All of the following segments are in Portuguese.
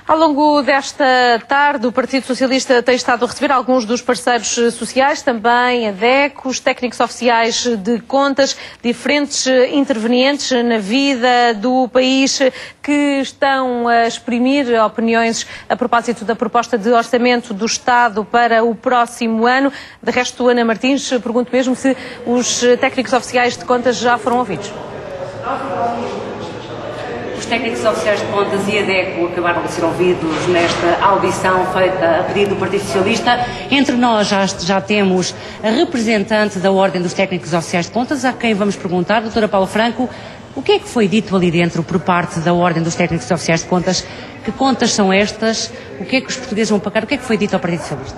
Ao longo desta tarde, o Partido Socialista tem estado a receber alguns dos parceiros sociais, também a DECO, os técnicos oficiais de contas, diferentes intervenientes na vida do país que estão a exprimir opiniões a propósito da proposta de orçamento do Estado para o próximo ano. De resto, Ana Martins, pergunto mesmo se os técnicos oficiais de contas já foram ouvidos. Os técnicos oficiais de contas e a DECO acabaram de ser ouvidos nesta audição feita a pedido do Partido Socialista. Entre nós já temos a representante da Ordem dos Técnicos Oficiais de Contas, a quem vamos perguntar, doutora Paula Franco, o que é que foi dito ali dentro por parte da Ordem dos Técnicos Oficiais de Contas? Que contas são estas? O que é que os portugueses vão pagar? O que é que foi dito ao Partido Socialista?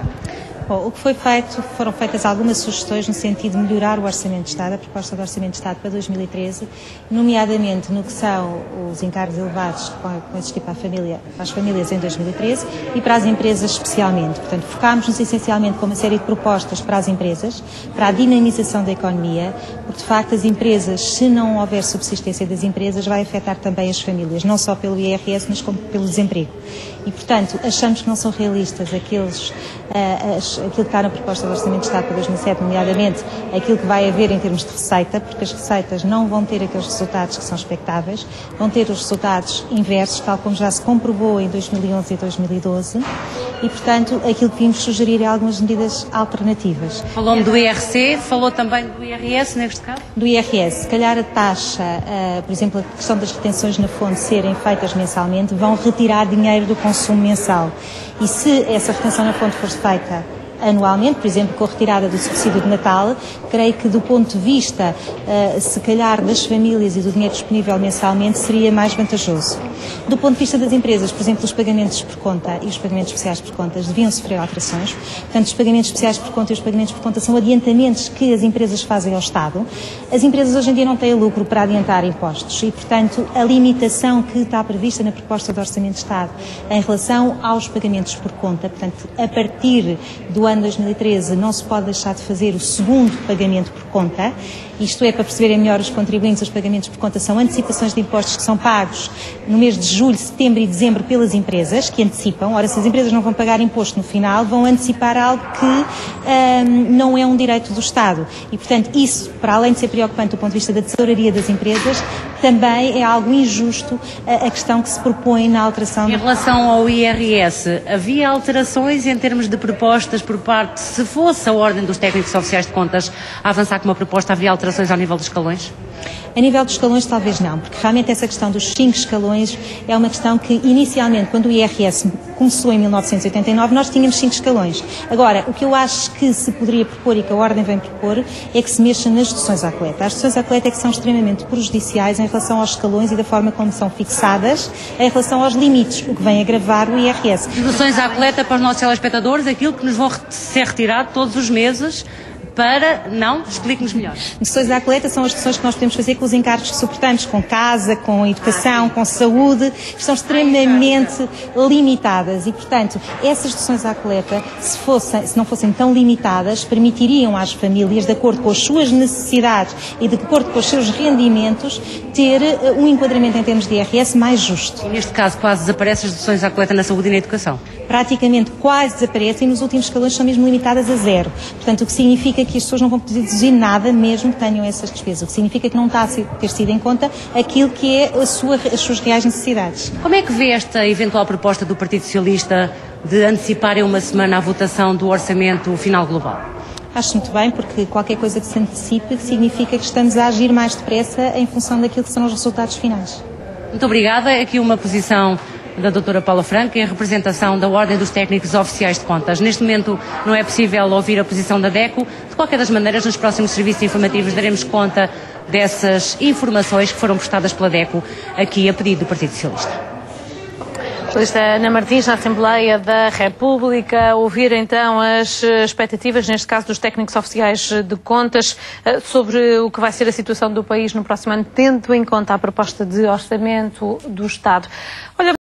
Bom, o que foi feito, foram feitas algumas sugestões no sentido de melhorar o Orçamento de Estado, a proposta do Orçamento de Estado para 2013, nomeadamente no que são os encargos elevados que vão existir para as famílias em 2013 e para as empresas especialmente. Portanto, focámos-nos essencialmente com uma série de propostas para as empresas, para a dinamização da economia, porque de facto as empresas, se não houver subsistência das empresas, vai afetar também as famílias, não só pelo IRS, mas como pelo desemprego. E, portanto, achamos que não são realistas aquilo que está na proposta do Orçamento de Estado para 2007, nomeadamente aquilo que vai haver em termos de receita, porque as receitas não vão ter aqueles resultados que são expectáveis, vão ter os resultados inversos, tal como já se comprovou em 2011 e 2012, e, portanto, aquilo que vimos sugerir é algumas medidas alternativas. Falou-me do IRC, falou também do IRS, neste caso? Do IRS, se calhar a taxa, por exemplo, a questão das retenções na fonte serem feitas mensalmente, vão retirar dinheiro do consumo mensal. E se essa retenção na fonte for feita anualmente, por exemplo, com a retirada do subsídio de Natal, creio que do ponto de vista, se calhar, das famílias e do dinheiro disponível mensalmente, seria mais vantajoso. Do ponto de vista das empresas, por exemplo, os pagamentos por conta e os pagamentos especiais por contas deviam sofrer alterações. Portanto, os pagamentos especiais por conta e os pagamentos por conta são adiantamentos que as empresas fazem ao Estado. As empresas hoje em dia não têm lucro para adiantar impostos e, portanto, a limitação que está prevista na proposta do Orçamento de Estado em relação aos pagamentos por conta, portanto, a partir do ano 2013 não se pode deixar de fazer o segundo pagamento por conta, isto é, para perceberem melhor os contribuintes, os pagamentos por conta são antecipações de impostos que são pagos no mês de julho, setembro e dezembro pelas empresas, que antecipam. Ora, se as empresas não vão pagar imposto no final, vão antecipar algo que não é um direito do Estado. E, portanto, isso, para além de ser preocupante do ponto de vista da tesouraria das empresas, também é algo injusto a questão que se propõe na alteração. Em relação ao IRS, havia alterações em termos de propostas por parte, se fosse a Ordem dos Técnicos Oficiais de Contas a avançar com uma proposta, havia alterações ao nível dos escalões? A nível dos escalões, talvez não, porque realmente essa questão dos 5 escalões é uma questão que, inicialmente, quando o IRS começou em 1989, nós tínhamos 5 escalões. Agora, o que eu acho que se poderia propor e que a Ordem vem propor é que se mexa nas deduções à coleta. As deduções à coleta é que são extremamente prejudiciais em relação aos escalões e da forma como são fixadas em relação aos limites, o que vem agravar o IRS. Deduções à coleta para os nossos telespectadores, aquilo que nos vão ser retirado todos os meses. Para, não? Explique-nos melhor. Deduções à coleta são as deduções que nós podemos fazer com os encargos que suportamos, com casa, com educação, com saúde, que são extremamente limitadas e, portanto, essas deduções à coleta, se não fossem tão limitadas, permitiriam às famílias, de acordo com as suas necessidades e de acordo com os seus rendimentos, ter um enquadramento em termos de IRS mais justo. E neste caso, quase desaparecem as deduções à coleta na saúde e na educação? Praticamente quase desaparecem e nos últimos escalões são mesmo limitadas a zero. Portanto, o que significa que as pessoas não vão poder deduzir nada mesmo que tenham essas despesas. O que significa que não está a ter sido em conta aquilo que é as suas reais necessidades. Como é que vê esta eventual proposta do Partido Socialista de anteciparem uma semana a votação do orçamento final global? Acho muito bem, porque qualquer coisa que se antecipe significa que estamos a agir mais depressa em função daquilo que são os resultados finais. Muito obrigada. Aqui uma posição da doutora Paula Franco em representação da Ordem dos Técnicos Oficiais de Contas. Neste momento não é possível ouvir a posição da DECO. De qualquer das maneiras, nos próximos serviços informativos daremos conta dessas informações que foram prestadas pela DECO aqui a pedido do Partido Socialista. Socialista Ana Martins, na Assembleia da República, ouvir então as expectativas, neste caso dos técnicos oficiais de contas, sobre o que vai ser a situação do país no próximo ano, tendo em conta a proposta de orçamento do Estado. Olha,